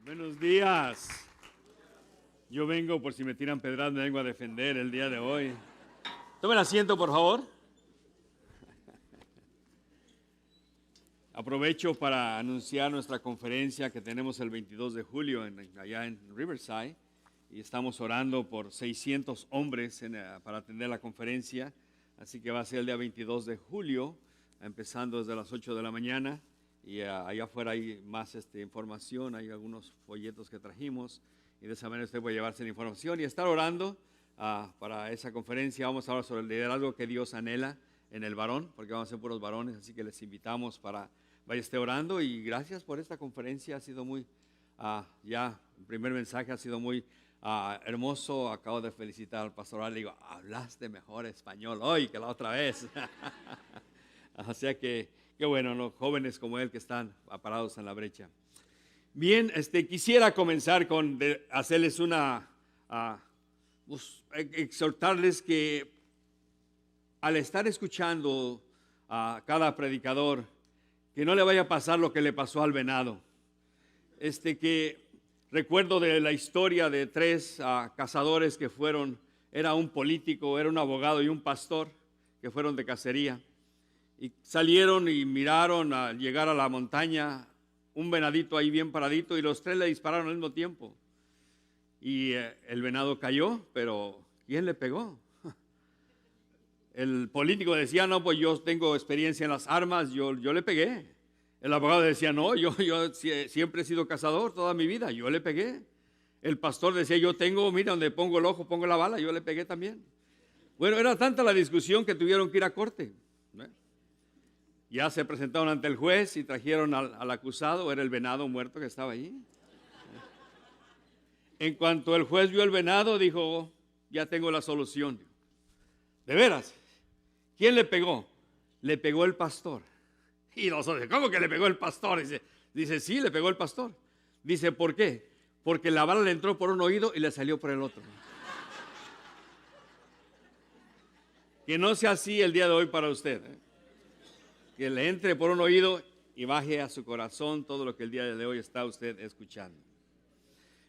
Buenos días. Yo vengo, por si me tiran pedradas, me vengo a defender el día de hoy. Tomen asiento, por favor. Aprovecho para anunciar nuestra conferencia que tenemos el 22 de julio allá en Riverside. Y estamos orando por 600 hombres para atender la conferencia. Así que va a ser el día 22 de julio, empezando desde las 8 de la mañana. Y allá afuera hay más información, hay algunos folletos que trajimos. Y de esa manera usted puede llevarse la información y estar orando para esa conferencia. Vamos a hablar sobre el liderazgo que Dios anhela en el varón, porque vamos a ser puros varones. Así que les invitamos para vaya esté orando. Y gracias por esta conferencia, ha sido muy, ya el primer mensaje ha sido muy hermoso. Acabo de felicitar al pastor, le digo, hablaste mejor español hoy que la otra vez. O sea que, qué bueno, los jóvenes como él que están parados en la brecha. Bien, quisiera comenzar con hacerles exhortarles que al estar escuchando a cada predicador, que no le vaya a pasar lo que le pasó al venado. Que recuerdo de la historia de tres cazadores que fueron, era un político, era un abogado y un pastor que fueron de cacería. Y salieron y miraron al llegar a la montaña un venadito ahí bien paradito y los tres le dispararon al mismo tiempo. Y el venado cayó, pero ¿quién le pegó? El político decía, no, pues yo tengo experiencia en las armas, yo le pegué. El abogado decía, no, yo siempre he sido cazador toda mi vida, yo le pegué. El pastor decía, yo tengo, mira, donde pongo el ojo, pongo la bala, yo le pegué también. Bueno, era tanta la discusión que tuvieron que ir a corte. Ya se presentaron ante el juez y trajeron al acusado, era el venado muerto que estaba ahí. En cuanto el juez vio el venado, dijo, ya tengo la solución. ¿De veras? ¿Quién le pegó? Le pegó el pastor. Y nosotros, ¿cómo que le pegó el pastor? Dice, sí, le pegó el pastor. Dice, ¿por qué? Porque la bala le entró por un oído y le salió por el otro. Que no sea así el día de hoy para usted, que le entre por un oído y baje a su corazón todo lo que el día de hoy está usted escuchando.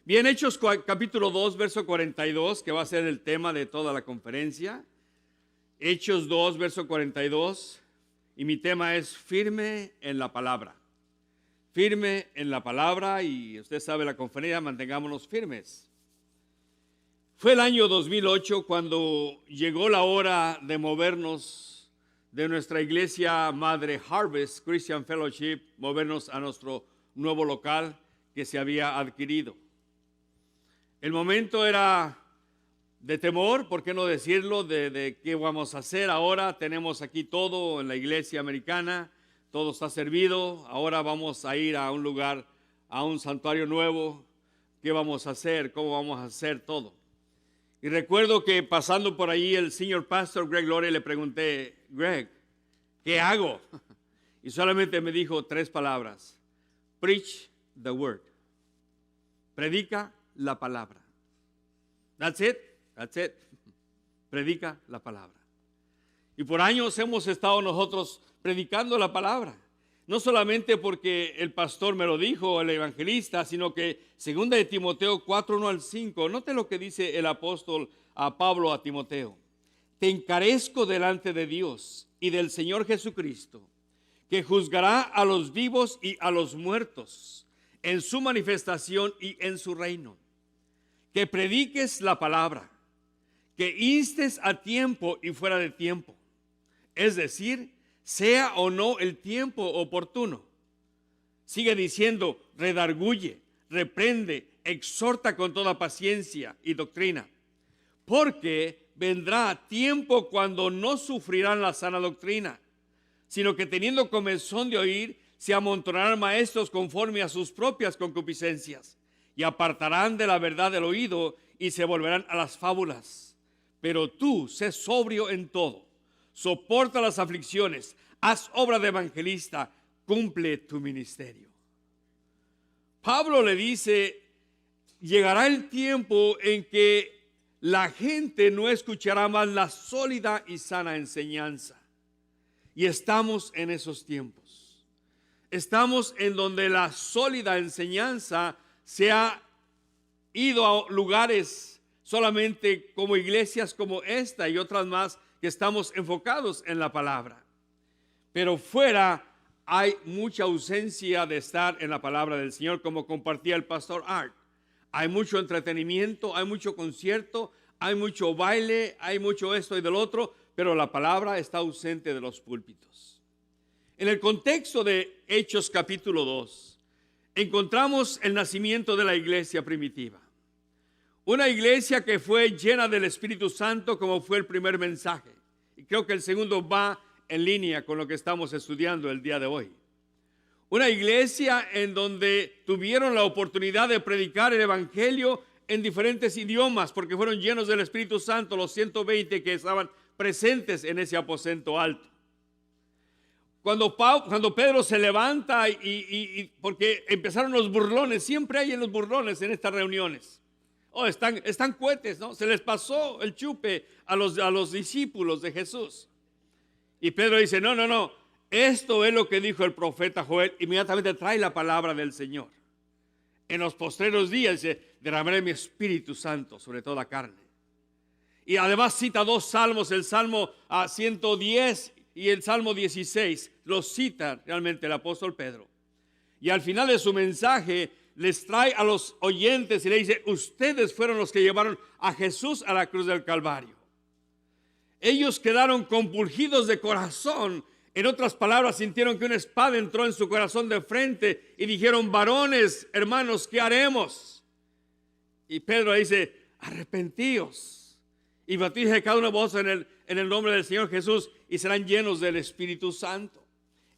Bien, Hechos capítulo 2, verso 42, que va a ser el tema de toda la conferencia. Hechos 2, verso 42, y mi tema es firme en la palabra. Firme en la palabra, y usted sabe la conferencia, mantengámonos firmes. Fue el año 2008 cuando llegó la hora de movernos de nuestra iglesia madre Harvest Christian Fellowship, movernos a nuestro nuevo local que se había adquirido. El momento era de temor, ¿por qué no decirlo? De qué vamos a hacer ahora. Tenemos aquí todo en la iglesia americana, todo está servido. Ahora vamos a ir a un lugar, a un santuario nuevo. ¿Qué vamos a hacer? ¿Cómo vamos a hacer todo? Y recuerdo que pasando por ahí el señor pastor Greg Lore le pregunté, Greg, ¿qué hago? Y solamente me dijo 3 palabras. Preach the word. Predica la palabra. That's it. That's it. Predica la palabra. Y por años hemos estado nosotros predicando la palabra. No solamente porque el pastor me lo dijo, el evangelista, sino que 2 de Timoteo 4, 1 al 5, note lo que dice el apóstol a Pablo a Timoteo. Te encarezco delante de Dios y del Señor Jesucristo, que juzgará a los vivos y a los muertos en su manifestación y en su reino. Que prediques la palabra, que instes a tiempo y fuera de tiempo, es decir, sea o no el tiempo oportuno. Sigue diciendo, redarguye, reprende, exhorta con toda paciencia y doctrina, porque vendrá tiempo cuando no sufrirán la sana doctrina, sino que teniendo comezón de oír, se amontonarán maestros conforme a sus propias concupiscencias, y apartarán de la verdad del oído y se volverán a las fábulas. Pero tú, sé sobrio en todo, soporta las aflicciones, haz obra de evangelista, cumple tu ministerio. Pablo le dice, llegará el tiempo en que la gente no escuchará más la sólida y sana enseñanza. Y estamos en esos tiempos. Estamos en donde la sólida enseñanza se ha ido a lugares solamente como iglesias como esta y otras más que estamos enfocados en la palabra. Pero fuera hay mucha ausencia de estar en la palabra del Señor, como compartía el pastor Art. Hay mucho entretenimiento, hay mucho concierto, hay mucho baile, hay mucho esto y del otro, pero la palabra está ausente de los púlpitos. En el contexto de Hechos capítulo 2, encontramos el nacimiento de la iglesia primitiva. Una iglesia que fue llena del Espíritu Santo, como fue el primer mensaje. Y creo que el segundo va en línea con lo que estamos estudiando el día de hoy. Una iglesia en donde tuvieron la oportunidad de predicar el evangelio en diferentes idiomas, porque fueron llenos del Espíritu Santo los 120 que estaban presentes en ese aposento alto. Cuando Pedro se levanta porque empezaron los burlones, siempre hay en los burlones en estas reuniones. Están cohetes, ¿no? Se les pasó el chupe a los discípulos de Jesús. Y Pedro dice, no, esto es lo que dijo el profeta Joel. Inmediatamente trae la palabra del Señor. En los postreros días dice, derramaré mi Espíritu Santo sobre toda carne. Y además cita dos salmos, el Salmo 110 y el Salmo 16. Los cita realmente el apóstol Pedro. Y al final de su mensaje les trae a los oyentes y le dice, ustedes fueron los que llevaron a Jesús a la cruz del Calvario. Ellos quedaron compungidos de corazón. En otras palabras, sintieron que una espada entró en su corazón de frente y dijeron, varones, hermanos, ¿qué haremos? Y Pedro dice, arrepentíos y bautícense cada uno de vosotros en el nombre del Señor Jesús y serán llenos del Espíritu Santo.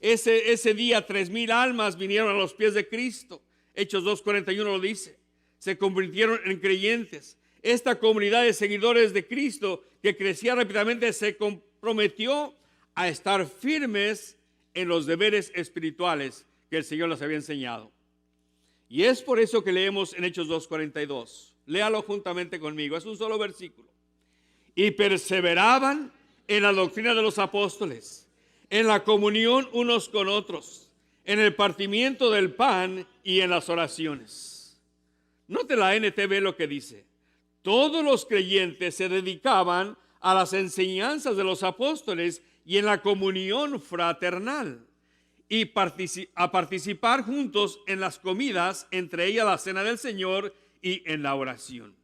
Ese día 3,000 almas vinieron a los pies de Cristo. Hechos 2:41 lo dice. Se convirtieron en creyentes. Esta comunidad de seguidores de Cristo que crecía rápidamente se comprometió a estar firmes en los deberes espirituales que el Señor les había enseñado. Y es por eso que leemos en Hechos 2:42. Léalo juntamente conmigo, es un solo versículo. Y perseveraban en la doctrina de los apóstoles, en la comunión unos con otros, en el partimiento del pan y en las oraciones. Note la NTV lo que dice. Todos los creyentes se dedicaban a las enseñanzas de los apóstoles y en la comunión fraternal y a participar juntos en las comidas, entre ellas la cena del Señor y en la oración.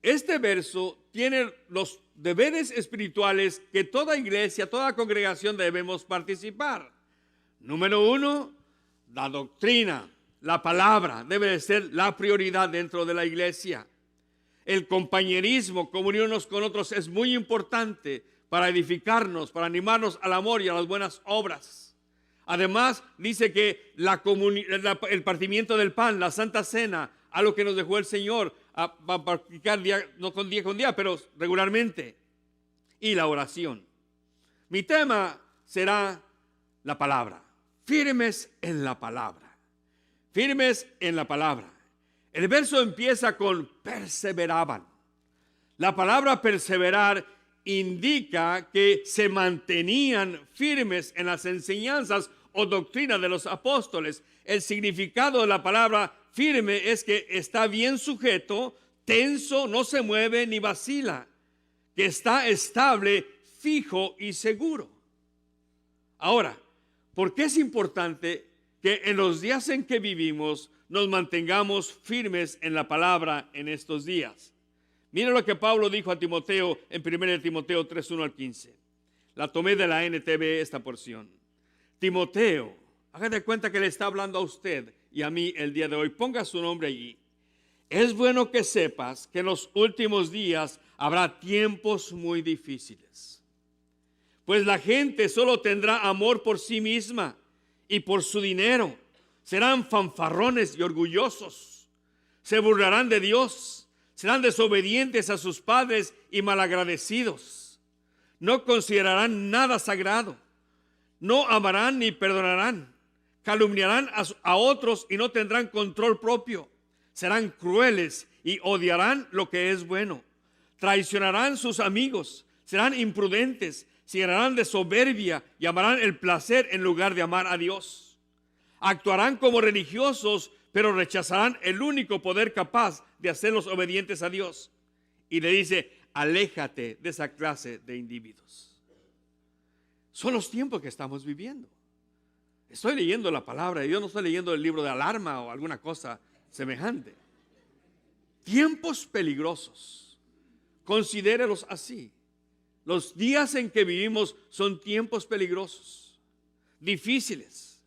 Este verso tiene los deberes espirituales que toda iglesia, toda congregación debemos participar. Número 1, la doctrina, la palabra debe de ser la prioridad dentro de la iglesia. El compañerismo, comunión unos con otros es muy importante para edificarnos, para animarnos al amor y a las buenas obras. Además, dice que el partimiento del pan, la Santa Cena, algo que nos dejó el Señor a practicar no con día, pero regularmente. Y la oración. Mi tema será la palabra. Firmes en la palabra. Firmes en la palabra. El verso empieza con perseveraban. La palabra perseverar indica que se mantenían firmes en las enseñanzas o doctrinas de los apóstoles. El significado de la palabra firme es que está bien sujeto, tenso, no se mueve ni vacila, que está estable, fijo y seguro. Ahora, ¿por qué es importante que en los días en que vivimos nos mantengamos firmes en la palabra en estos días? Mira lo que Pablo dijo a Timoteo en 1 Timoteo 3:1 al 15. La tomé de la NTV esta porción. Timoteo, hágate cuenta que le está hablando a usted y a mí el día de hoy. Ponga su nombre allí. Es bueno que sepas que en los últimos días habrá tiempos muy difíciles. Pues la gente solo tendrá amor por sí misma y por su dinero. Serán fanfarrones y orgullosos. Se burlarán de Dios. Serán desobedientes a sus padres y malagradecidos. No considerarán nada sagrado. No amarán ni perdonarán. Calumniarán a otros y no tendrán control propio. Serán crueles y odiarán lo que es bueno. Traicionarán sus amigos. Serán imprudentes. Se llenarán de soberbia y amarán el placer en lugar de amar a Dios. Actuarán como religiosos, pero rechazarán el único poder capaz de hacerlos obedientes a Dios. Y le dice, aléjate de esa clase de individuos. Son los tiempos que estamos viviendo. Estoy leyendo la palabra de Dios, no estoy leyendo el libro de alarma o alguna cosa semejante. Tiempos peligrosos. Considérelos así. Los días en que vivimos son tiempos peligrosos, difíciles,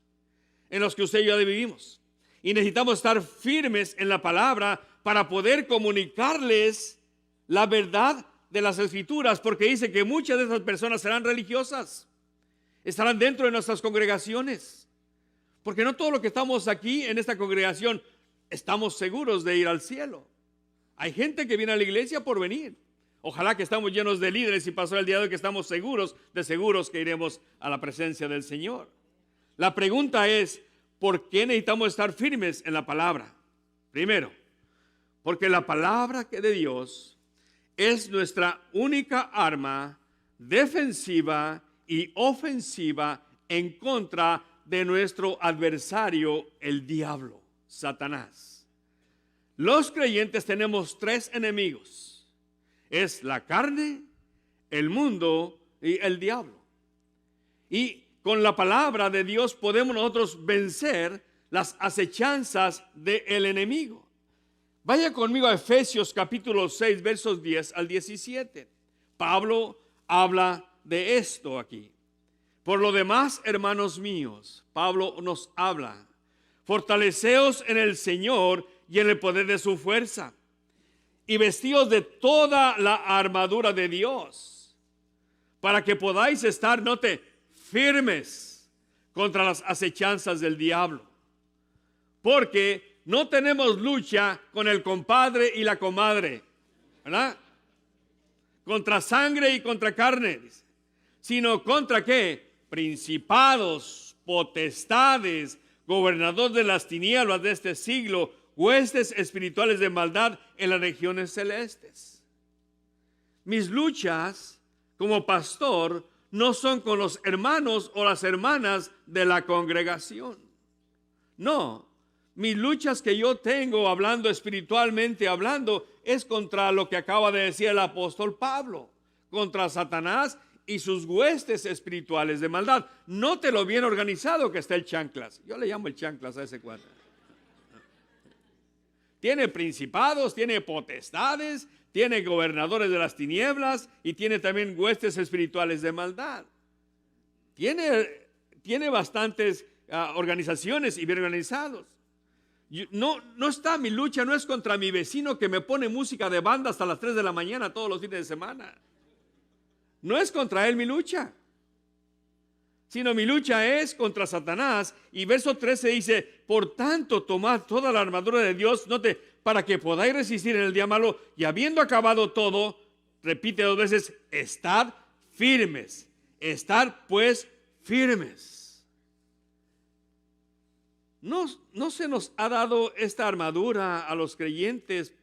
en los que usted y yo vivimos. Y necesitamos estar firmes en la palabra para poder comunicarles la verdad de las Escrituras, porque dice que muchas de esas personas serán religiosas, estarán dentro de nuestras congregaciones, porque no todo lo que estamos aquí en esta congregación estamos seguros de ir al cielo. Hay gente que viene a la iglesia por venir. Ojalá que estamos llenos de líderes y pasó el día de hoy que estamos seguros que iremos a la presencia del Señor. La pregunta es, ¿por qué necesitamos estar firmes en la palabra? Primero, porque la palabra de Dios es nuestra única arma defensiva y ofensiva en contra de nuestro adversario, el diablo, Satanás. Los creyentes tenemos 3 enemigos. Es la carne, el mundo y el diablo. Y con la palabra de Dios podemos nosotros vencer las acechanzas del enemigo. Vaya conmigo a Efesios capítulo 6, versos 10 al 17. Pablo habla de esto aquí. Por lo demás, hermanos míos, Pablo nos habla. Fortaleceos en el Señor y en el poder de su fuerza. Y vestidos de toda la armadura de Dios, para que podáis estar, note, firmes contra las acechanzas del diablo. Porque no tenemos lucha con el compadre y la comadre, ¿verdad? Contra sangre y contra carne, dice, sino contra ¿qué? Principados, potestades, gobernadores de las tinieblas de este siglo, huestes espirituales de maldad en las regiones celestes. Mis luchas como pastor no son con los hermanos o las hermanas de la congregación. No, mis luchas que yo tengo hablando espiritualmente, hablando, es contra lo que acaba de decir el apóstol Pablo, contra Satanás y sus huestes espirituales de maldad. Note lo bien organizado que está el chanclas. Yo le llamo el chanclas a ese cuadro. Tiene principados, tiene potestades, tiene gobernadores de las tinieblas y tiene también huestes espirituales de maldad. Tiene bastantes organizaciones y bien organizados. No está mi lucha, no es contra mi vecino que me pone música de banda hasta las 3 de la mañana todos los fines de semana. No es contra él mi lucha, sino mi lucha es contra Satanás. Y verso 13 dice, por tanto, tomad toda la armadura de Dios, note, para que podáis resistir en el día malo, y habiendo acabado todo, repite 2 veces, estad firmes, estad pues firmes. No se nos ha dado esta armadura a los creyentes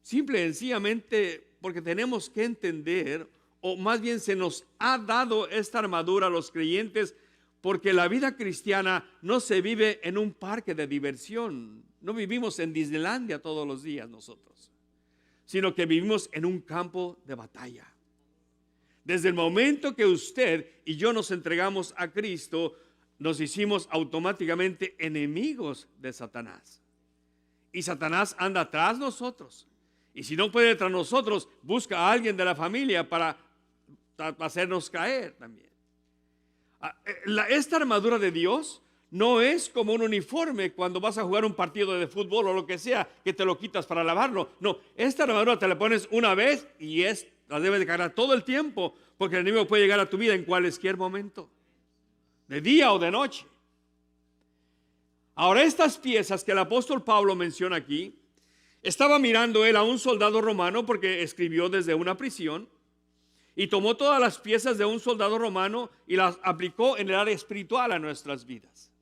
simple y sencillamente porque tenemos que entender, o más bien se nos ha dado esta armadura a los creyentes porque la vida cristiana no se vive en un parque de diversión. No vivimos en Disneylandia todos los días nosotros, sino que vivimos en un campo de batalla. Desde el momento que usted y yo nos entregamos a Cristo, nos hicimos automáticamente enemigos de Satanás. Y Satanás anda tras nosotros. Y si no puede tras nosotros, busca a alguien de la familia para hacernos caer también. Esta armadura de Dios no es como un uniforme cuando vas a jugar un partido de fútbol o lo que sea, que te lo quitas para lavarlo. No, esta armadura te la pones una vez y la debes de cargar todo el tiempo, porque el enemigo puede llegar a tu vida en cualquier momento, de día o de noche. Ahora, estas piezas que el apóstol Pablo menciona aquí, estaba mirando él a un soldado romano porque escribió desde una prisión y tomó todas las piezas de un soldado romano y las aplicó en el área espiritual a nuestras vidas.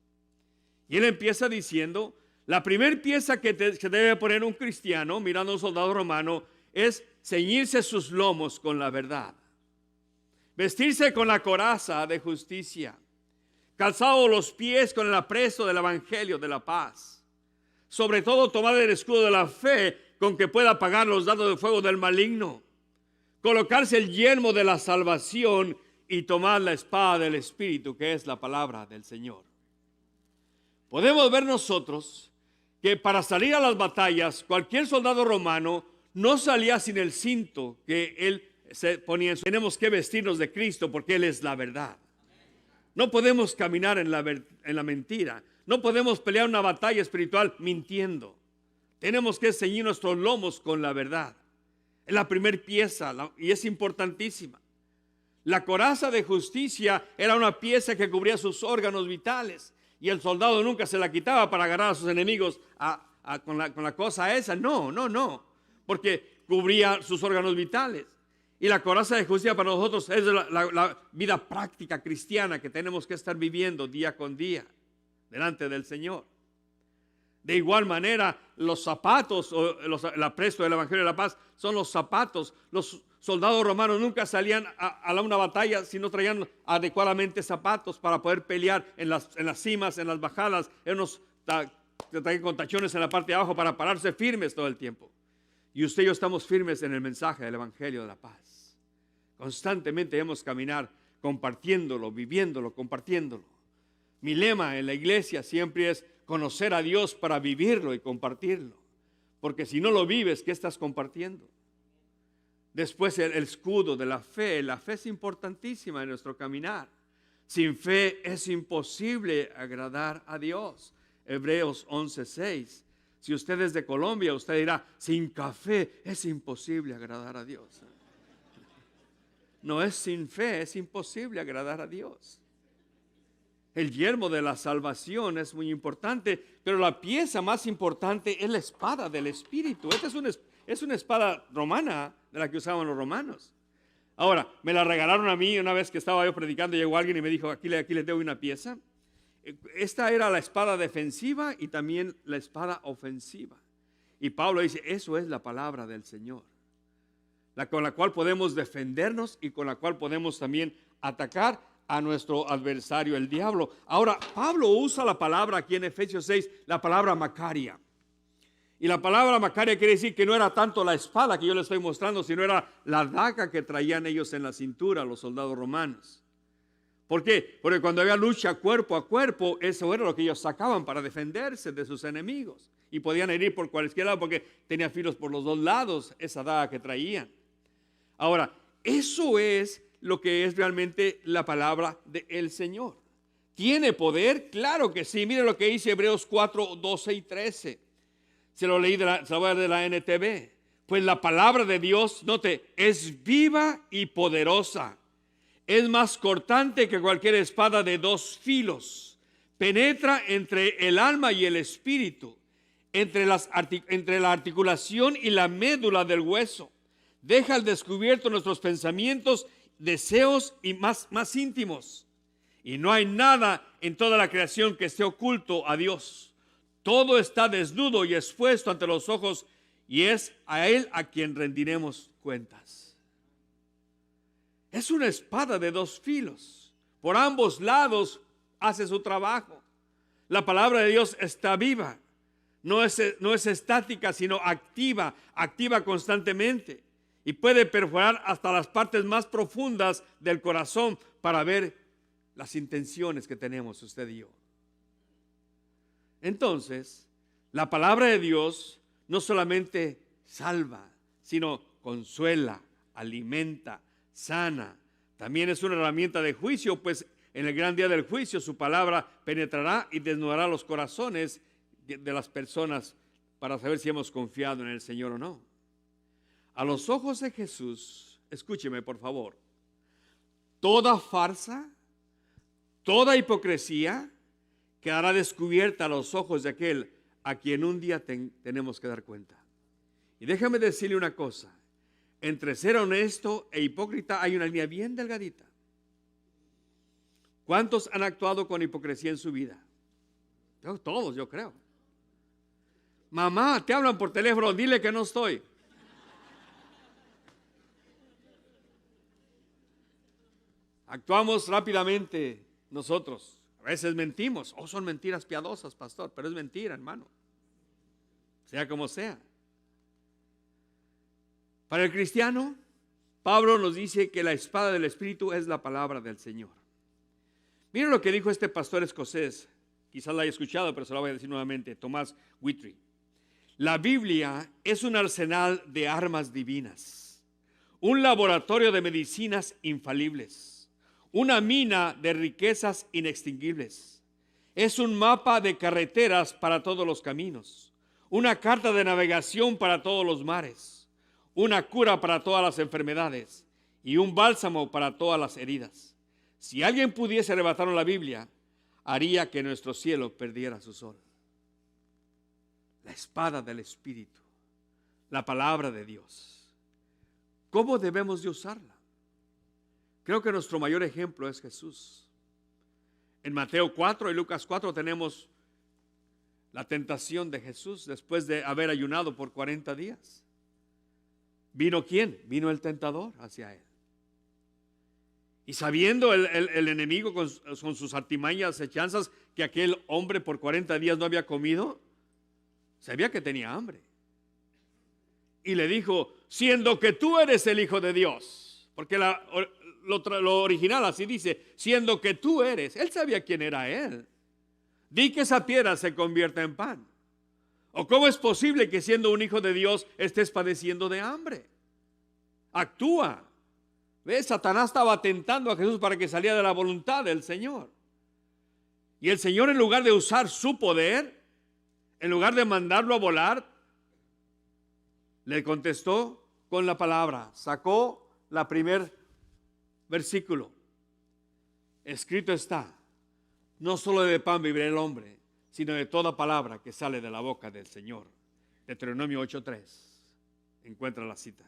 Y él empieza diciendo, la primera pieza que debe poner un cristiano mirando a un soldado romano es ceñirse sus lomos con la verdad, vestirse con la coraza de justicia, calzados los pies con el apresto del evangelio de la paz. Sobre todo tomar el escudo de la fe con que pueda apagar los dardos de fuego del maligno. Colocarse el yelmo de la salvación y tomar la espada del Espíritu, que es la palabra del Señor. Podemos ver nosotros que para salir a las batallas, cualquier soldado romano no salía sin el cinto que él se ponía en su... Tenemos que vestirnos de Cristo porque Él es la verdad. No podemos caminar en la mentira. No podemos pelear una batalla espiritual mintiendo. Tenemos que ceñir nuestros lomos con la verdad. Es la primera pieza y es importantísima. La coraza de justicia era una pieza que cubría sus órganos vitales y el soldado nunca se la quitaba para agarrar a sus enemigos con la cosa esa. No, porque cubría sus órganos vitales. Y la coraza de justicia para nosotros es la vida práctica cristiana que tenemos que estar viviendo día con día delante del Señor. De igual manera, los zapatos, el apresto del Evangelio de la Paz, son los zapatos. Los soldados romanos nunca salían a una batalla si no traían adecuadamente zapatos para poder pelear en las cimas, en las bajadas, traían con tachones en la parte de abajo para pararse firmes todo el tiempo. Y usted y yo estamos firmes en el mensaje del Evangelio de la Paz. Constantemente debemos caminar compartiéndolo, viviéndolo, compartiéndolo. Mi lema en la iglesia siempre es conocer a Dios para vivirlo y compartirlo. Porque si no lo vives, ¿qué estás compartiendo? Después el escudo de la fe. La fe es importantísima en nuestro caminar. Sin fe es imposible agradar a Dios. Hebreos 11:6. Si usted es de Colombia, usted dirá, sin café es imposible agradar a Dios. No es sin fe, es imposible agradar a Dios. El yelmo de la salvación es muy importante, pero la pieza más importante es la espada del Espíritu. Esta es una espada romana, de la que usaban los romanos. Ahora, me la regalaron a mí una vez que estaba yo predicando, llegó alguien y me dijo, aquí les doy una pieza. Esta era la espada defensiva y también la espada ofensiva. Y Pablo dice, eso es la palabra del Señor, con la cual podemos defendernos y con la cual podemos también atacar a nuestro adversario, el diablo. Ahora, Pablo usa la palabra aquí en Efesios 6, la palabra Macaria. Y la palabra Macaria quiere decir que no era tanto la espada que yo le estoy mostrando, sino era la daga que traían ellos en la cintura, los soldados romanos. ¿Por qué? Porque cuando había lucha cuerpo a cuerpo, eso era lo que ellos sacaban para defenderse de sus enemigos. Y podían herir por cualquier lado porque tenía filos por los dos lados, esa daga que traían. Ahora, eso es lo que es realmente la palabra del Señor. ¿Tiene poder? Claro que sí. Mire lo que dice Hebreos 4, 12 y 13. Se lo leí de la NTV. Pues la palabra de Dios, note, es viva y poderosa. Es más cortante que cualquier espada de dos filos. Penetra entre el alma y el espíritu, entre la articulación y la médula del hueso. Deja al descubierto nuestros pensamientos, deseos y más íntimos. Y no hay nada en toda la creación que esté oculto a Dios. Todo está desnudo y expuesto ante los ojos, y es a Él a quien rendiremos cuentas. Es una espada de dos filos. Por ambos lados hace su trabajo. La palabra de Dios está viva. No es estática, sino activa constantemente. Y puede perforar hasta las partes más profundas del corazón para ver las intenciones que tenemos usted y yo. Entonces, la palabra de Dios no solamente salva, sino consuela, alimenta, sana. También es una herramienta de juicio, pues en el gran día del juicio su palabra penetrará y desnudará los corazones de las personas para saber si hemos confiado en el Señor o no. A los ojos de Jesús, escúcheme por favor, toda farsa, toda hipocresía quedará descubierta a los ojos de aquel a quien un día tenemos que dar cuenta. Y déjame decirle una cosa, entre ser honesto e hipócrita hay una línea bien delgadita. ¿Cuántos han actuado con hipocresía en su vida? Todos, yo creo. Mamá, te hablan por teléfono, dile que no estoy. Actuamos rápidamente nosotros. veces mentimos. Son mentiras piadosas, pastor, pero es mentira, hermano. Sea como sea. Para el cristiano, Pablo nos dice que la espada del Espíritu es la palabra del Señor. Miren lo que dijo este pastor escocés. Quizás la haya escuchado, pero se lo voy a decir nuevamente. Thomas Guthrie. La Biblia es un arsenal de armas divinas, un laboratorio de medicinas infalibles, una mina de riquezas inextinguibles. Es un mapa de carreteras para todos los caminos, una carta de navegación para todos los mares, una cura para todas las enfermedades y un bálsamo para todas las heridas. Si alguien pudiese arrebatarnos la Biblia, haría que nuestro cielo perdiera su sol. La espada del Espíritu, la palabra de Dios. ¿Cómo debemos de usarla? Creo que nuestro mayor ejemplo es Jesús. En Mateo 4 y Lucas 4 tenemos la tentación de Jesús después de haber ayunado por 40 días. ¿Vino quién? Vino el tentador hacia él. Y sabiendo el enemigo con sus artimañas, acechanzas, que aquel hombre por 40 días no había comido, sabía que tenía hambre. Y le dijo, siendo que tú eres el Hijo de Dios, porque lo original así dice, siendo que tú eres, él sabía quién era él. Di que esa piedra se convierta en pan. ¿O cómo es posible que siendo un hijo de Dios estés padeciendo de hambre? Actúa. ¿Ves? Satanás estaba tentando a Jesús para que saliera de la voluntad del Señor. Y el Señor, en lugar de usar su poder, en lugar de mandarlo a volar, le contestó con la palabra. Sacó la primer versículo. Escrito está, no solo de pan vivirá el hombre, sino de toda palabra que sale de la boca del Señor. Deuteronomio 8:3. Encuentra la cita.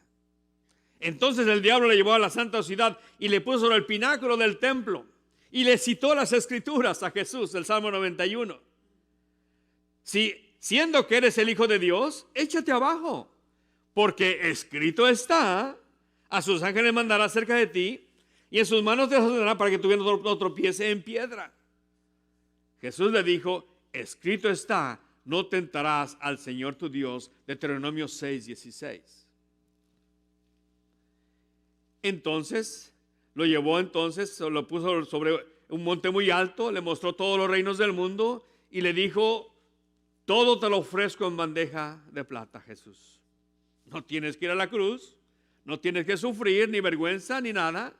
Entonces el diablo le llevó a la santa ciudad y le puso sobre el pináculo del templo y le citó las escrituras a Jesús, el Salmo 91. Si siendo que eres el Hijo de Dios, échate abajo, porque escrito está, a sus ángeles mandará cerca de ti y en sus manos te sostendrá para que tu pie no tropiece en piedra. Jesús le dijo, escrito está, no tentarás al Señor tu Dios. Deuteronomio 6:16. Entonces, lo puso sobre un monte muy alto, le mostró todos los reinos del mundo y le dijo, todo te lo ofrezco en bandeja de plata, Jesús. No tienes que ir a la cruz, no tienes que sufrir ni vergüenza ni nada.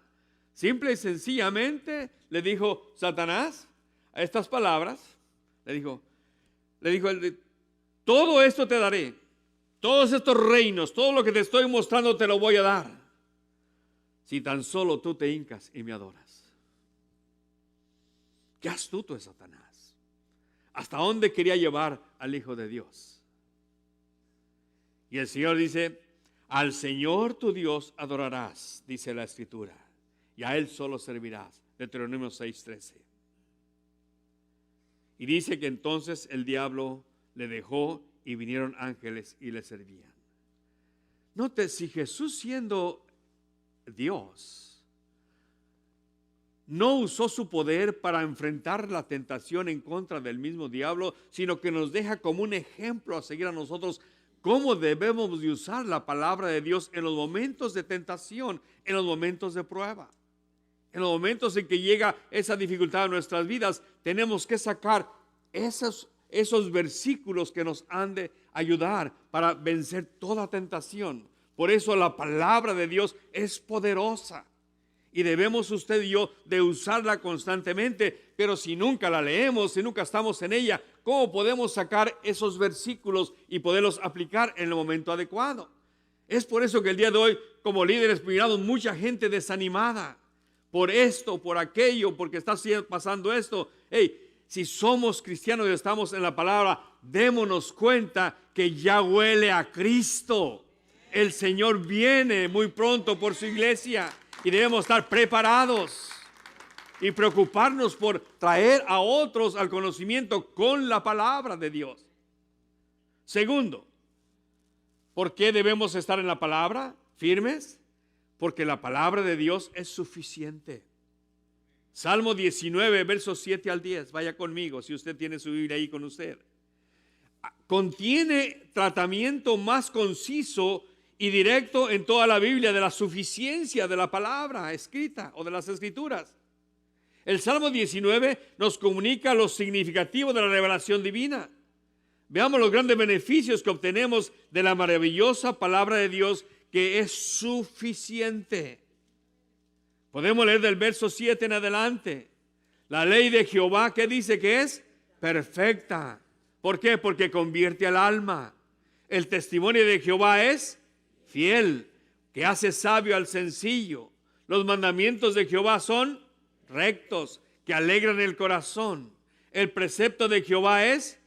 Simple y sencillamente le dijo Satanás a estas palabras, le dijo, todo esto te daré, todos estos reinos, todo lo que te estoy mostrando te lo voy a dar, si tan solo tú te hincas y me adoras. Qué astuto es Satanás. ¿Hasta dónde quería llevar al Hijo de Dios? Y el Señor dice, al Señor tu Dios adorarás, dice la Escritura, y a Él solo servirás. Deuteronomio 6:13. Y dice que entonces el diablo le dejó y vinieron ángeles y le servían. Note, si Jesús, siendo Dios, no usó su poder para enfrentar la tentación en contra del mismo diablo, sino que nos deja como un ejemplo a seguir a nosotros cómo debemos de usar la palabra de Dios en los momentos de tentación, en los momentos de prueba. En los momentos en que llega esa dificultad en nuestras vidas, tenemos que sacar esos versículos que nos han de ayudar para vencer toda tentación. Por eso la palabra de Dios es poderosa y debemos usted y yo de usarla constantemente. Pero si nunca la leemos, si nunca estamos en ella, ¿cómo podemos sacar esos versículos y poderlos aplicar en el momento adecuado? Es por eso que el día de hoy, como líderes, miramos mucha gente desanimada por esto, por aquello, porque está pasando esto. Si somos cristianos y estamos en la palabra, démonos cuenta que ya huele a Cristo. El Señor viene muy pronto por su iglesia y debemos estar preparados y preocuparnos por traer a otros al conocimiento con la palabra de Dios. Segundo, ¿por qué debemos estar en la palabra firmes? Porque la palabra de Dios es suficiente. Salmo 19, versos 7 al 10. Vaya conmigo, si usted tiene su Biblia ahí con usted. Contiene tratamiento más conciso y directo en toda la Biblia de la suficiencia de la palabra escrita o de las escrituras. El Salmo 19 nos comunica lo significativo de la revelación divina. Veamos los grandes beneficios que obtenemos de la maravillosa palabra de Dios, que es suficiente. Podemos leer del verso 7 en adelante. La ley de Jehová, ¿qué dice que es? Perfecta. ¿Por qué? Porque convierte al alma. El testimonio de Jehová es fiel, que hace sabio al sencillo. Los mandamientos de Jehová son rectos, que alegran el corazón. El precepto de Jehová es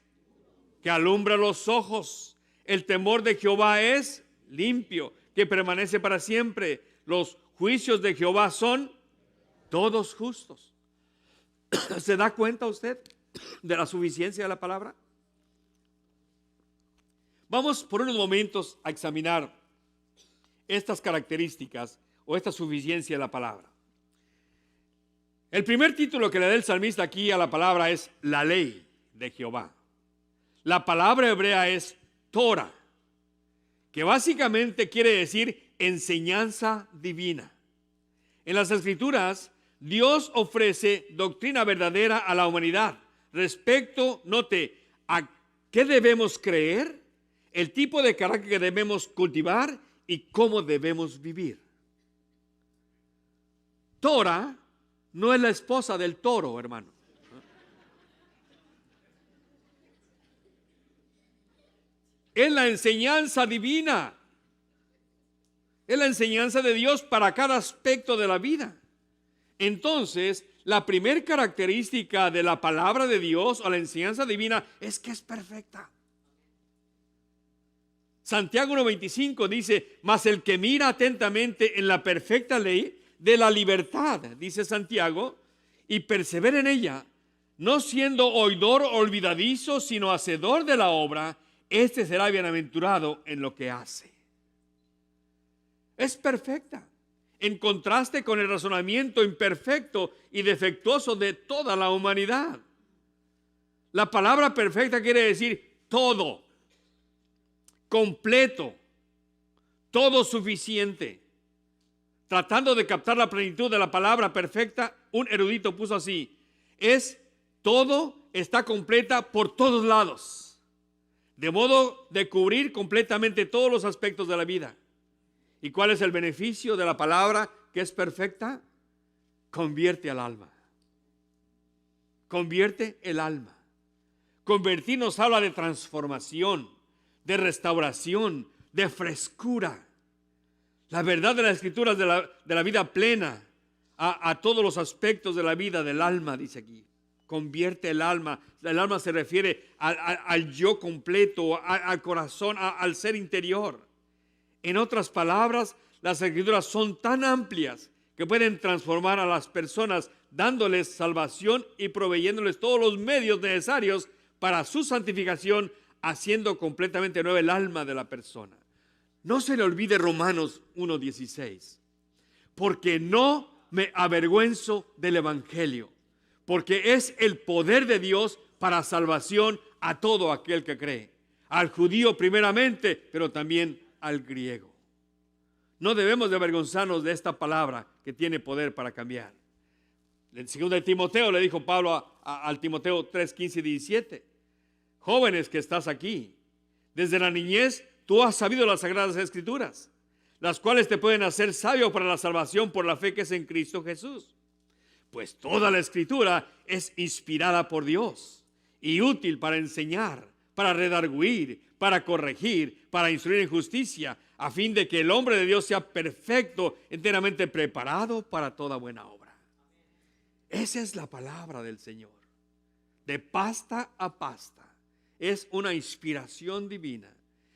que alumbra los ojos. El temor de Jehová es limpio, que permanece para siempre. Los juicios de Jehová son todos justos. ¿Se da cuenta usted de la suficiencia de la palabra? Vamos por unos momentos a examinar estas características o esta suficiencia de la palabra. El primer título que le da el salmista aquí a la palabra es la ley de Jehová. La palabra hebrea es Torah, que básicamente quiere decir enseñanza divina. En las Escrituras, Dios ofrece doctrina verdadera a la humanidad respecto, note, a qué debemos creer, el tipo de carácter que debemos cultivar y cómo debemos vivir. Torah no es la esposa del toro, hermano. Es la enseñanza divina. Es la enseñanza de Dios para cada aspecto de la vida. Entonces, la primera característica de la palabra de Dios o la enseñanza divina es que es perfecta. Santiago 1:25 dice: mas el que mira atentamente en la perfecta ley de la libertad, dice Santiago, y persevera en ella, no siendo oidor olvidadizo, sino hacedor de la obra, este será bienaventurado en lo que hace. Es perfecta, en contraste con el razonamiento imperfecto y defectuoso de toda la humanidad. La palabra perfecta quiere decir todo, completo, todo suficiente. Tratando de captar la plenitud de la palabra perfecta, un erudito puso así: es todo, está completa por todos lados, de modo de cubrir completamente todos los aspectos de la vida. ¿Y cuál es el beneficio de la palabra que es perfecta? Convierte al alma. Convierte el alma. Convertir nos habla de transformación, de restauración, de frescura. La verdad de las Escrituras de la vida plena a todos los aspectos de la vida del alma, dice aquí. Convierte el alma. El alma se refiere al yo completo, al corazón, al ser interior. En otras palabras, las Escrituras son tan amplias que pueden transformar a las personas, dándoles salvación y proveyéndoles todos los medios necesarios para su santificación, haciendo completamente nueva el alma de la persona. No se le olvide Romanos 1:16, porque no me avergüenzo del Evangelio, porque es el poder de Dios para salvación a todo aquel que cree, al judío primeramente, pero también al griego. No debemos de avergonzarnos de esta palabra que tiene poder para cambiar. En 2 de Timoteo le dijo Pablo al Timoteo 3:15 y 17, jóvenes que estás aquí, desde la niñez tú has sabido las sagradas escrituras, las cuales te pueden hacer sabio para la salvación por la fe que es en Cristo Jesús. Pues toda la escritura es inspirada por Dios y útil para enseñar, para redarguir, para corregir, para instruir en justicia, a fin de que el hombre de Dios sea perfecto, enteramente preparado para toda buena obra. Esa es la palabra del Señor. De pasta a pasta. Es una inspiración divina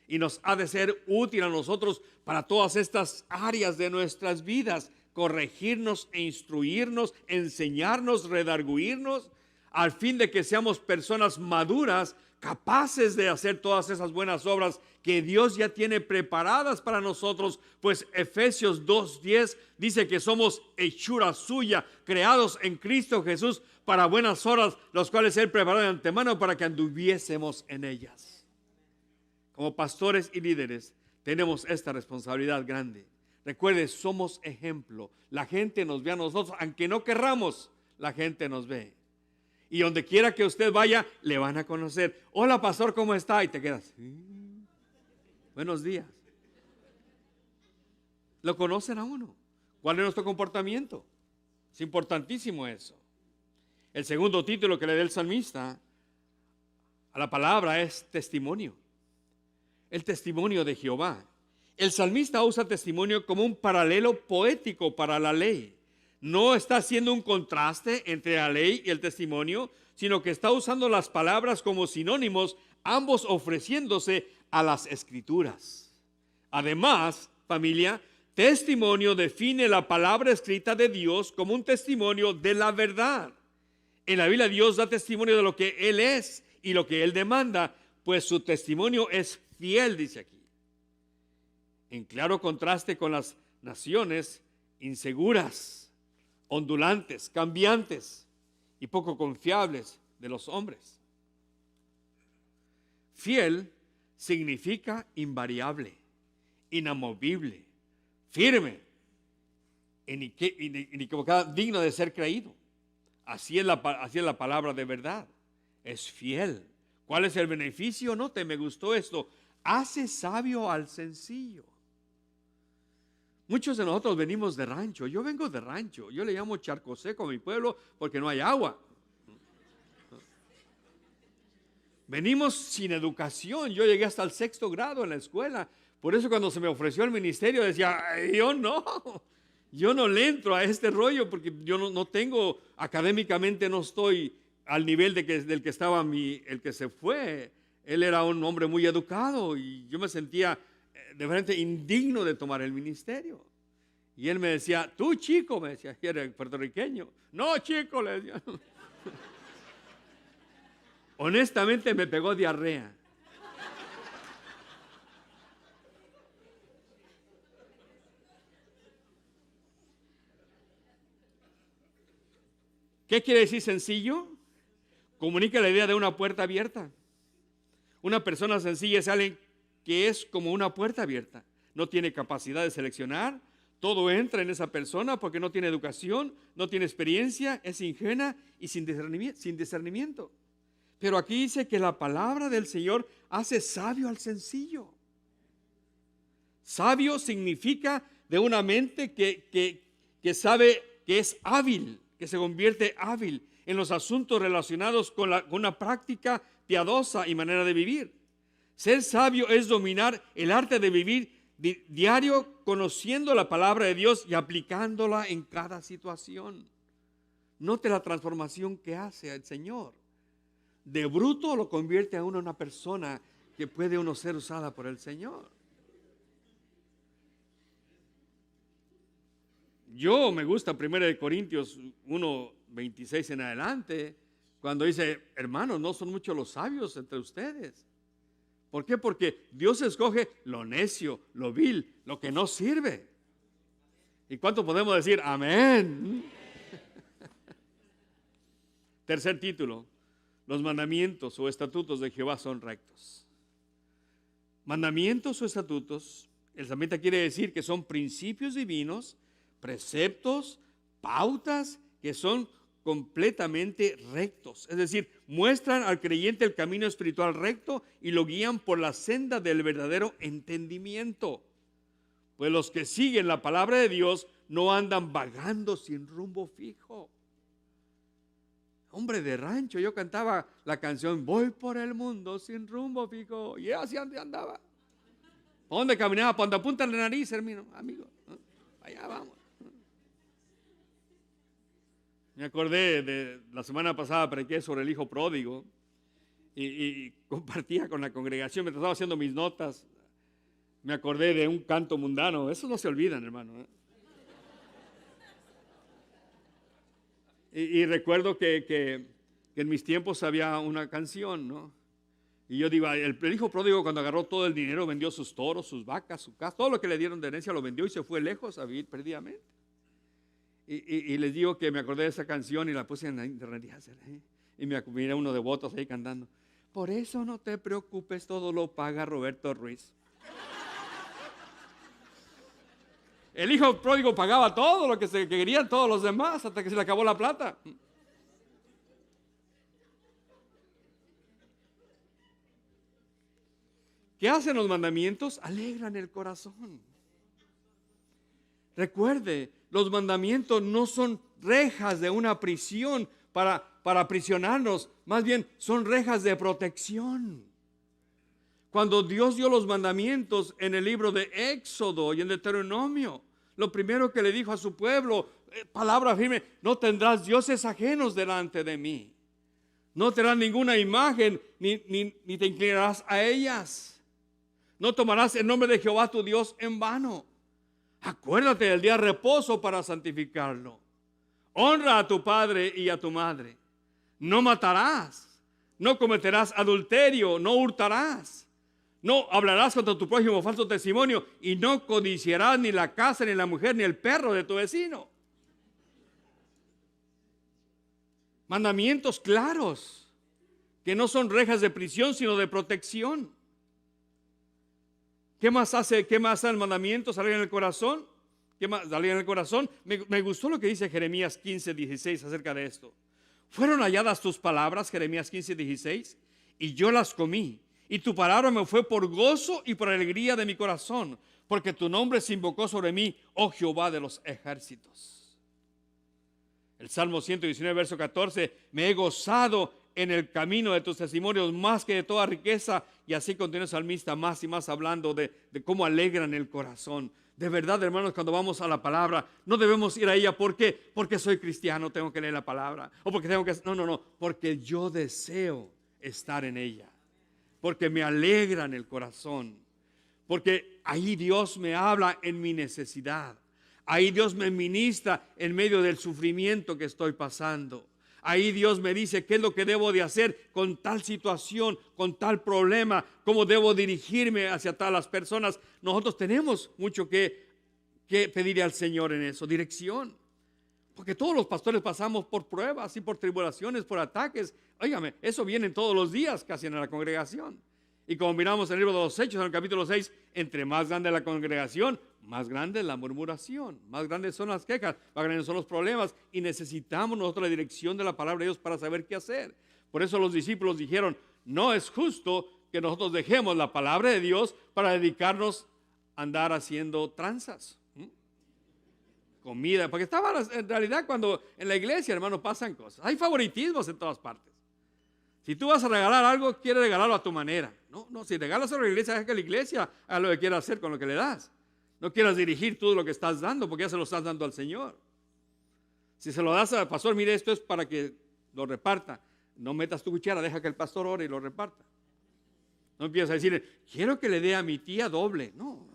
y nos ha de ser útil a nosotros para todas estas áreas de nuestras vidas. Corregirnos e instruirnos, enseñarnos, redarguirnos, al fin de que seamos personas maduras capaces de hacer todas esas buenas obras que Dios ya tiene preparadas para nosotros, pues Efesios 2:10 dice que somos hechura suya, creados en Cristo Jesús para buenas obras, las cuales Él preparó de antemano para que anduviésemos en ellas. Como pastores y líderes tenemos esta responsabilidad grande. Recuerde, somos ejemplo. La gente nos ve a nosotros, aunque no querramos, la gente nos ve. Y donde quiera que usted vaya, le van a conocer. Hola, pastor, ¿cómo está? Y te quedas. Buenos días. Lo conocen a uno. ¿Cuál es nuestro comportamiento? Es importantísimo eso. El segundo título que le da el salmista a la palabra es testimonio. El testimonio de Jehová. El salmista usa testimonio como un paralelo poético para la ley. No está haciendo un contraste entre la ley y el testimonio, sino que está usando las palabras como sinónimos, ambos ofreciéndose a las escrituras. Además, familia, testimonio define la palabra escrita de Dios como un testimonio de la verdad. En la Biblia Dios da testimonio de lo que Él es y lo que Él demanda, pues su testimonio es fiel, dice aquí. En claro contraste con las naciones inseguras, ondulantes, cambiantes y poco confiables de los hombres. Fiel significa invariable, inamovible, firme, inequivocada, digno de ser creído. Así es la palabra de verdad. Es fiel. ¿Cuál es el beneficio? Note, me gustó esto. Hace sabio al sencillo. Muchos de nosotros venimos de rancho. Yo vengo de rancho. Yo le llamo charco seco a mi pueblo porque no hay agua. Venimos sin educación. Yo llegué hasta el 6º grado en la escuela. Por eso cuando se me ofreció el ministerio decía, yo no le entro a este rollo porque yo no tengo, académicamente no estoy al nivel del que estaba el que se fue. Él era un hombre muy educado y yo me sentía de frente indigno de tomar el ministerio. Y él me decía, tú chico, me decía, y era puertorriqueño. No, chico, le decía. Honestamente me pegó diarrea. ¿Qué quiere decir sencillo? Comunica la idea de una puerta abierta. Una persona sencilla es alguien que es como una puerta abierta. No tiene capacidad de seleccionar. Todo entra en esa persona porque no tiene educación, no tiene experiencia, es ingenua y sin discernimiento. Pero aquí dice que la palabra del Señor hace sabio al sencillo. Sabio significa de una mente que sabe, que es hábil, que se convierte hábil en los asuntos relacionados con una práctica piadosa y manera de vivir. Ser sabio es dominar el arte de vivir diario, conociendo la palabra de Dios y aplicándola en cada situación. Note la transformación que hace el Señor. De bruto lo convierte a uno en una persona que puede uno ser usada por el Señor. Yo me gusta 1 Corintios 1:26 en adelante, cuando dice, hermanos, no son muchos los sabios entre ustedes. ¿Por qué? Porque Dios escoge lo necio, lo vil, lo que no sirve. ¿Y cuánto podemos decir? Amén. Tercer título. Los mandamientos o estatutos de Jehová son rectos. Mandamientos o estatutos, el salmista quiere decir que son principios divinos, preceptos, pautas que son completamente rectos. Es decir, muestran al creyente el camino espiritual recto y lo guían por la senda del verdadero entendimiento. Pues los que siguen la palabra de Dios no andan vagando sin rumbo fijo. Hombre de rancho, yo cantaba la canción Voy por el mundo sin rumbo fijo. Y así andaba. ¿A dónde caminaba? Para donde apunta la nariz, hermano, amigo. Allá vamos. Me acordé de la semana pasada, prediqué sobre el hijo pródigo y compartía con la congregación mientras estaba haciendo mis notas. Me acordé de un canto mundano. Eso no se olvidan, hermano. Y recuerdo que en mis tiempos había una canción, ¿no? Y yo digo, el hijo pródigo cuando agarró todo el dinero, vendió sus toros, sus vacas, su casa, todo lo que le dieron de herencia lo vendió y se fue lejos a vivir perdidamente. Y les digo que me acordé de esa canción y la puse en internet y me miré uno de votos ahí cantando. Por eso no te preocupes, todo lo paga Roberto Ruiz. El hijo pródigo pagaba todo lo que querían todos los demás hasta que se le acabó la plata. ¿Qué hacen los mandamientos? Alegran el corazón. Recuerde, los mandamientos no son rejas de una prisión para aprisionarnos, más bien son rejas de protección. Cuando Dios dio los mandamientos en el libro de Éxodo y en Deuteronomio, lo primero que le dijo a su pueblo, palabra firme, no tendrás dioses ajenos delante de mí. No tendrás ninguna imagen ni te inclinarás a ellas. No tomarás el nombre de Jehová tu Dios en vano. Acuérdate del día de reposo para santificarlo. Honra a tu padre y a tu madre. No matarás. No cometerás adulterio. No hurtarás. No hablarás contra tu prójimo falso testimonio. Y no codiciarás ni la casa, ni la mujer, ni el perro de tu vecino. Mandamientos claros, que no son rejas de prisión, sino de protección. ¿Qué más hace? ¿Qué más hacen mandamientos? ¿Alegran el corazón? ¿Qué más? ¿Alegran el corazón? Me gustó lo que dice Jeremías 15:16 acerca de esto. Fueron halladas tus palabras, Jeremías 15:16, y yo las comí. Y tu palabra me fue por gozo y por alegría de mi corazón, porque tu nombre se invocó sobre mí, oh Jehová de los ejércitos. El Salmo 119, verso 14, me he gozado en el camino de tus testimonios más que de toda riqueza. Y así continúa el salmista más y más hablando de cómo alegran el corazón. De verdad, hermanos, cuando vamos a la palabra, no debemos ir a ella. ¿Por qué? Porque soy cristiano, tengo que leer la palabra. O porque tengo que... No. Porque yo deseo estar en ella. Porque me alegran el corazón. Porque ahí Dios me habla en mi necesidad. Ahí Dios me ministra en medio del sufrimiento que estoy pasando. Ahí Dios me dice qué es lo que debo de hacer con tal situación, con tal problema, cómo debo dirigirme hacia talas personas. Nosotros tenemos mucho que pedirle al Señor en eso, dirección. Porque todos los pastores pasamos por pruebas y por tribulaciones, por ataques. Óigame, eso viene todos los días casi en la congregación. Y como miramos en el libro de los Hechos, en el capítulo 6, entre más grande la congregación, más grande es la murmuración, más grandes son las quejas, más grandes son los problemas, y necesitamos nosotros la dirección de la palabra de Dios para saber qué hacer. Por eso los discípulos dijeron, no es justo que nosotros dejemos la palabra de Dios para dedicarnos a andar haciendo tranzas, comida, porque en realidad cuando en la iglesia, hermano, pasan cosas, hay favoritismos en todas partes. Si tú vas a regalar algo, quieres regalarlo a tu manera. No, si regalas a la iglesia, deja que la iglesia haga lo que quiera hacer con lo que le das. No quieras dirigir todo lo que estás dando, porque ya se lo estás dando al Señor. Si se lo das al pastor, mire, esto es para que lo reparta. No metas tu cuchara, deja que el pastor ore y lo reparta. No empiezas a decirle, quiero que le dé a mi tía doble. No.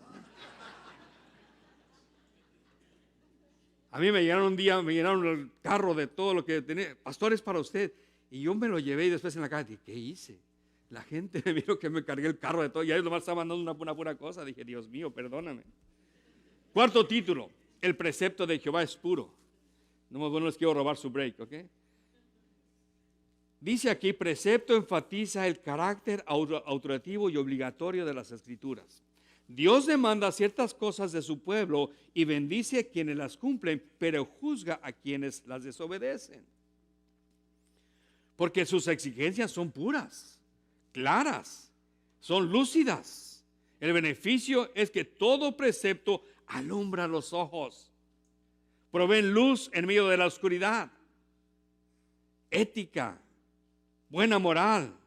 A mí me llegaron un día, me llenaron el carro de todo lo que tenía. Pastor, es para usted. Y yo me lo llevé y después en la casa dije, ¿qué hice? La gente me vio que me cargué el carro de todo y ahí nomás estaba mandando una pura cosa. Dije, Dios mío, perdóname. Cuarto título, el precepto de Jehová es puro. No les quiero robar su break, ¿ok? Dice aquí, precepto enfatiza el carácter autorativo y obligatorio de las Escrituras. Dios demanda ciertas cosas de su pueblo y bendice a quienes las cumplen, pero juzga a quienes las desobedecen. Porque sus exigencias son puras, claras, son lúcidas. El beneficio es que todo precepto alumbra los ojos, proveen luz en medio de la oscuridad, ética, buena moral.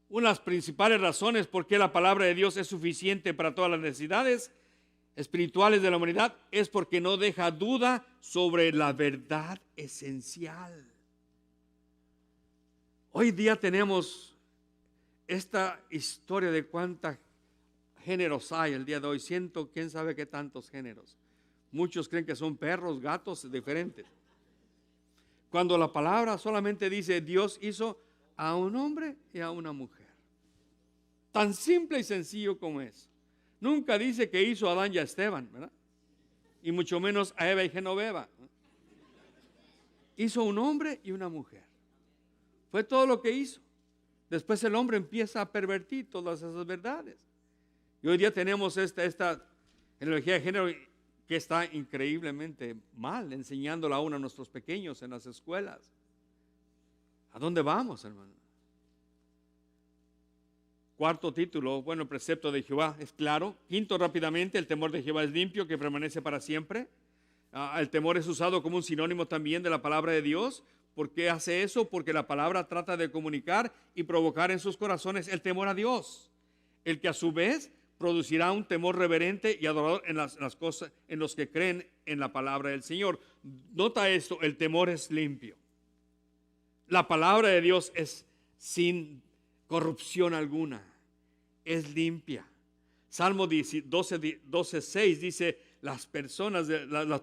Una de las principales razones por qué la palabra de Dios es suficiente para todas las necesidades espirituales de la humanidad es porque no deja duda sobre la verdad esencial. Hoy día tenemos esta historia de cuántos géneros hay el día de hoy. Quién sabe qué tantos géneros. Muchos creen que son perros, gatos, diferentes. Cuando la palabra solamente dice Dios hizo a un hombre y a una mujer. Tan simple y sencillo como es. Nunca dice que hizo a Adán y a Esteban, ¿verdad? Y mucho menos a Eva y Genoveva. Hizo un hombre y una mujer. Fue todo lo que hizo. Después el hombre empieza a pervertir todas esas verdades. Y hoy día tenemos esta ideología de género que está increíblemente mal, enseñándola aún a nuestros pequeños en las escuelas. ¿A dónde vamos, hermano? Cuarto título, bueno, el precepto de Jehová es claro. Quinto, rápidamente, el temor de Jehová es limpio, que permanece para siempre. El temor es usado como un sinónimo también de la palabra de Dios. ¿Por qué hace eso? Porque la palabra trata de comunicar y provocar en sus corazones el temor a Dios, el que a su vez producirá un temor reverente y adorador en las cosas, en los que creen en la palabra del Señor. Nota esto, el temor es limpio. La palabra de Dios es sin corrupción alguna, es limpia. Salmo 12:6 dice, las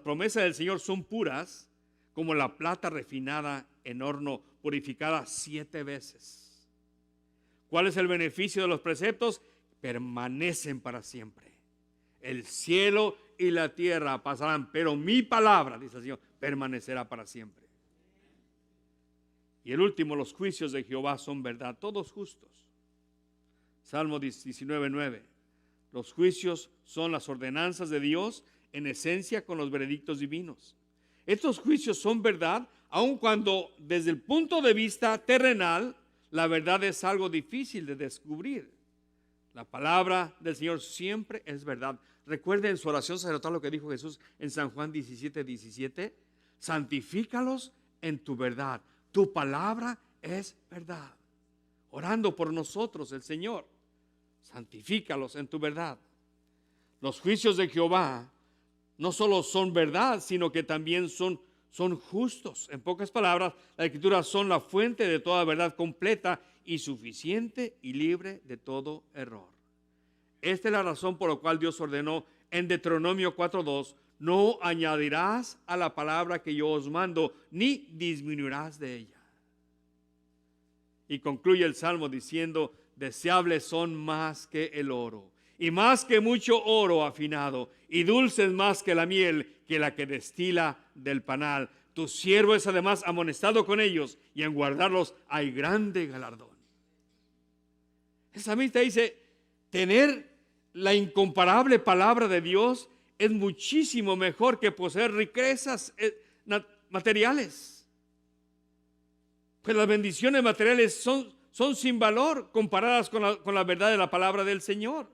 promesas del Señor son puras como la plata refinada en horno, purificada 7 veces. ¿Cuál es el beneficio de los preceptos? Permanecen para siempre. El cielo y la tierra pasarán, pero mi palabra, dice el Señor, permanecerá para siempre. Y el último, los juicios de Jehová son verdad, todos justos. Salmo 19:9. Los juicios son las ordenanzas de Dios en esencia con los veredictos divinos. Estos juicios son verdad, aun cuando desde el punto de vista terrenal, la verdad es algo difícil de descubrir. La palabra del Señor siempre es verdad. Recuerde en su oración sacerdotal lo que dijo Jesús en San Juan 17:17. Santifícalos en tu verdad. Tu palabra es verdad. Orando por nosotros el Señor. Santifícalos en tu verdad. Los juicios de Jehová no solo son verdad, sino que también son justos. En pocas palabras, la Escritura son la fuente de toda verdad completa y suficiente y libre de todo error. Esta es la razón por la cual Dios ordenó en Deuteronomio 4:2, no añadirás a la palabra que yo os mando, ni disminuirás de ella. Y concluye el Salmo diciendo, deseables son más que el oro, y más que mucho oro afinado, y dulces más que la miel, que la que destila del panal. Tu siervo es además amonestado con ellos, y en guardarlos hay grande galardón. El salmista dice, tener la incomparable palabra de Dios es muchísimo mejor que poseer riquezas materiales. Pues las bendiciones materiales son sin valor comparadas con la verdad de la palabra del Señor.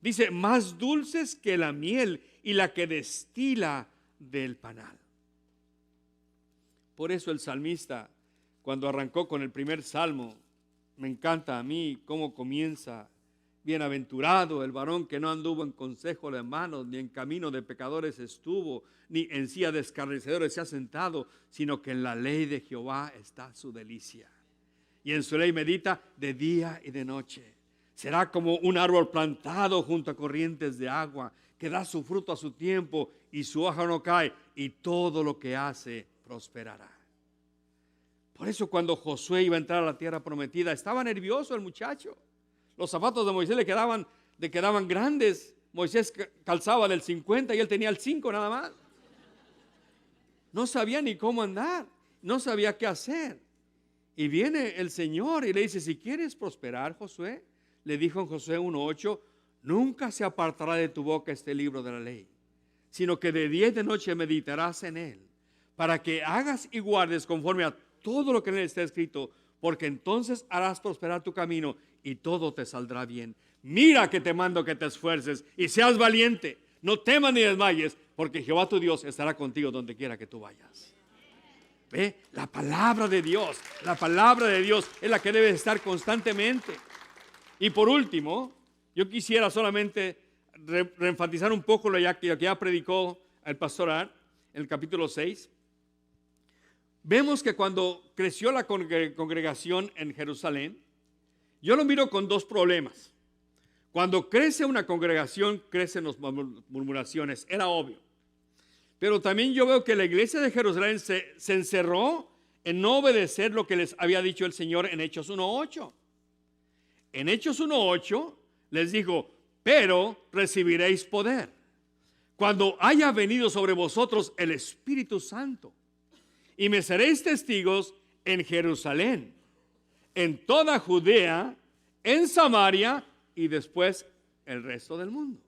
Dice, más dulces que la miel y la que destila del panal. Por eso el salmista, cuando arrancó con el primer salmo, me encanta a mí cómo comienza. Bienaventurado el varón que no anduvo en consejo de hermanos, ni en camino de pecadores estuvo, ni en silla de escarnecedores se ha sentado, sino que en la ley de Jehová está su delicia. Y en su ley medita de día y de noche. Será como un árbol plantado junto a corrientes de agua, que da su fruto a su tiempo y su hoja no cae, y todo lo que hace prosperará. Por eso cuando Josué iba a entrar a la tierra prometida, estaba nervioso el muchacho. Los zapatos de Moisés le quedaban grandes. Moisés calzaba del 50 y él tenía el 5 nada más. No sabía ni cómo andar, no sabía qué hacer. Y viene el Señor y le dice, si quieres prosperar, Josué, le dijo en Josué 1:8, nunca se apartará de tu boca este libro de la ley, sino que de día y de noche meditarás en él, para que hagas y guardes conforme a todo lo que en él está escrito, porque entonces harás prosperar tu camino y todo te saldrá bien. Mira que te mando que te esfuerces y seas valiente. No temas ni desmayes, porque Jehová tu Dios estará contigo donde quiera que tú vayas. ¿Ve? La palabra de Dios es la que debe estar constantemente. Y por último, yo quisiera solamente reenfatizar un poco lo que ya predicó el pastor Art en el capítulo 6. Vemos que cuando creció la congregación en Jerusalén, yo lo miro con dos problemas. Cuando crece una congregación, crecen las murmuraciones, era obvio. Pero también yo veo que la iglesia de Jerusalén se encerró en no obedecer lo que les había dicho el Señor en Hechos 1:8. En Hechos 1:8 les dijo, pero recibiréis poder cuando haya venido sobre vosotros el Espíritu Santo, y me seréis testigos en Jerusalén, en toda Judea, en Samaria y después el resto del mundo.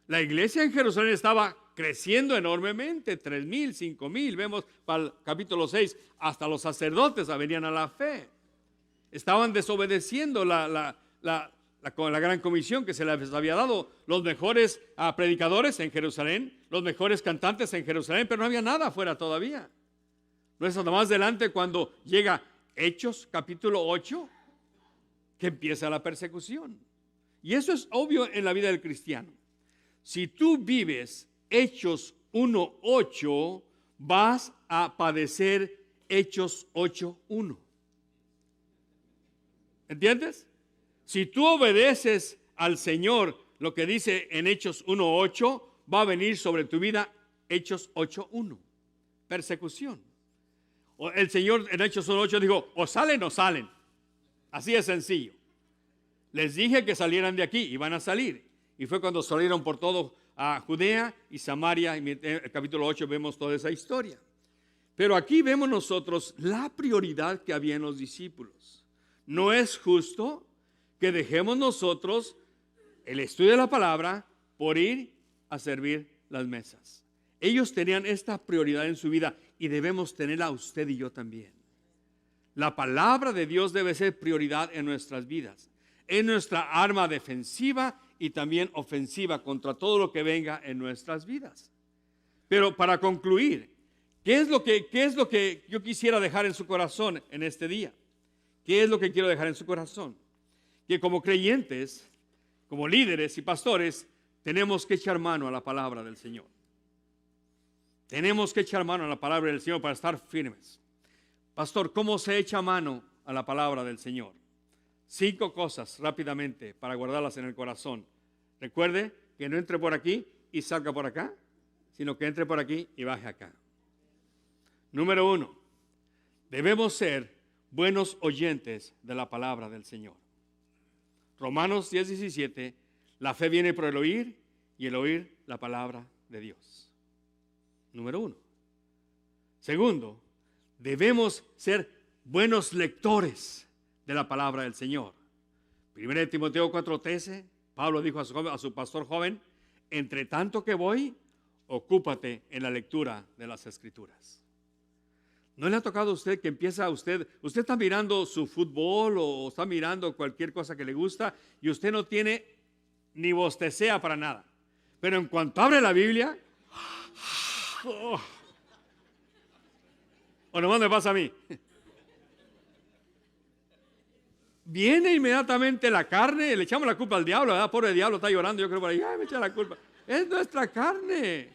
La iglesia en Jerusalén estaba creciendo enormemente, 3,000, 5,000, vemos para el capítulo 6, hasta los sacerdotes venían a la fe. Estaban desobedeciendo con la gran comisión que se les había dado, los mejores predicadores en Jerusalén, los mejores cantantes en Jerusalén, pero no había nada afuera todavía. No es hasta más adelante cuando llega Hechos capítulo 8 que empieza la persecución. Y eso es obvio en la vida del cristiano. Si tú vives Hechos 1:8, vas a padecer Hechos 8:1. ¿Entiendes? Si tú obedeces al Señor, lo que dice en Hechos 1:8, va a venir sobre tu vida Hechos 8:1. Persecución. El Señor en Hechos 1:8 dijo, o salen o salen. Así de sencillo. Les dije que salieran de aquí y van a salir. Y fue cuando salieron por todo a Judea y Samaria. En el capítulo 8 vemos toda esa historia. Pero aquí vemos nosotros la prioridad que había en los discípulos. No es justo que dejemos nosotros el estudio de la palabra por ir a servir las mesas. Ellos tenían esta prioridad en su vida y debemos tenerla usted y yo también. La palabra de Dios debe ser prioridad en nuestras vidas. Es nuestra arma defensiva y también ofensiva contra todo lo que venga en nuestras vidas. Pero para concluir, ¿qué es lo que yo quisiera dejar en su corazón en este día? ¿Qué es lo que quiero dejar en su corazón? Que como creyentes, como líderes y pastores, tenemos que echar mano a la palabra del Señor. Tenemos que echar mano a la palabra del Señor para estar firmes. Pastor, ¿cómo se echa mano a la palabra del Señor? 5 cosas rápidamente para guardarlas en el corazón. Recuerde que no entre por aquí y salga por acá, sino que entre por aquí y baje acá. Número 1, debemos ser buenos oyentes de la palabra del Señor. Romanos 10:17, la fe viene por el oír y el oír la palabra de Dios. Número 1. Segundo, debemos ser buenos lectores de la palabra del Señor. 1 Timoteo 4:13, Pablo dijo a su pastor joven, entre tanto que voy, ocúpate en la lectura de las Escrituras. ¿No le ha tocado a usted que empieza usted está mirando su fútbol o está mirando cualquier cosa que le gusta y usted no tiene ni bostecea para nada? Pero en cuanto abre la Biblia, o nomás me pasa a mí, viene inmediatamente la carne, le echamos la culpa al diablo, ¿verdad? Pobre diablo, está llorando, yo creo por ahí, ay, me echa la culpa. Es nuestra carne,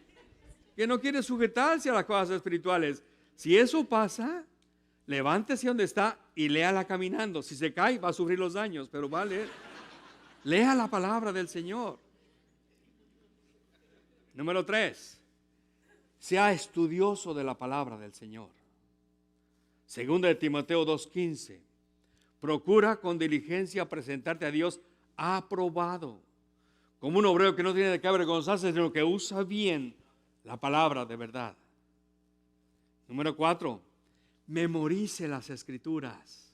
que no quiere sujetarse a las cosas espirituales. Si eso pasa, levántese donde está y léala caminando. Si se cae, va a sufrir los daños, pero va a leer. Lea la palabra del Señor. Número 3, sea estudioso de la palabra del Señor. Segunda de Timoteo 2:15, procura con diligencia presentarte a Dios aprobado, como un obrero que no tiene de qué avergonzarse, sino que usa bien la palabra de verdad. Número 4, memorice las Escrituras.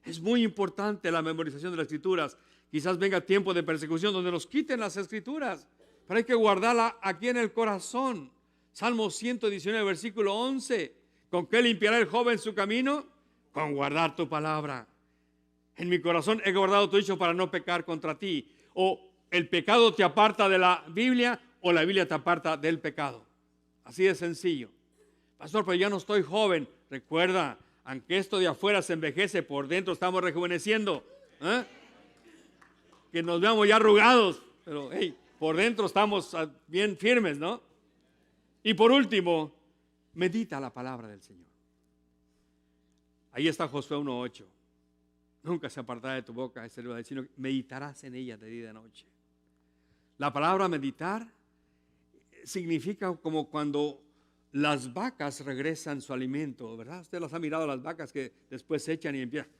Es muy importante la memorización de las Escrituras. Quizás venga tiempo de persecución donde nos quiten las Escrituras, pero hay que guardarla aquí en el corazón. Salmo 119, versículo 11. ¿Con qué limpiará el joven su camino? Con guardar tu palabra. En mi corazón he guardado tu dicho para no pecar contra ti. O el pecado te aparta de la Biblia o la Biblia te aparta del pecado. Así de sencillo. Pastor, pero ya no estoy joven. Recuerda, aunque esto de afuera se envejece, por dentro estamos rejuveneciendo. Que nos veamos ya arrugados, pero hey, por dentro estamos bien firmes, ¿no? Y por último, medita la palabra del Señor. Ahí está Josué 1:8. Nunca se apartará de tu boca, sino que meditarás en ella de día y de noche. La palabra meditar significa como cuando las vacas regresan su alimento, ¿verdad? Usted las ha mirado, las vacas que después se echan y empiezan.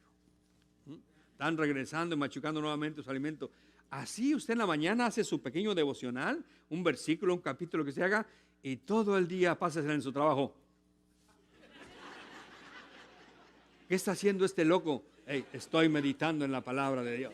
Están regresando y machucando nuevamente su alimento. Así usted en la mañana hace su pequeño devocional, un versículo, un capítulo que se haga, y todo el día pasa en su trabajo. ¿Qué está haciendo este loco? Hey, estoy meditando en la palabra de Dios.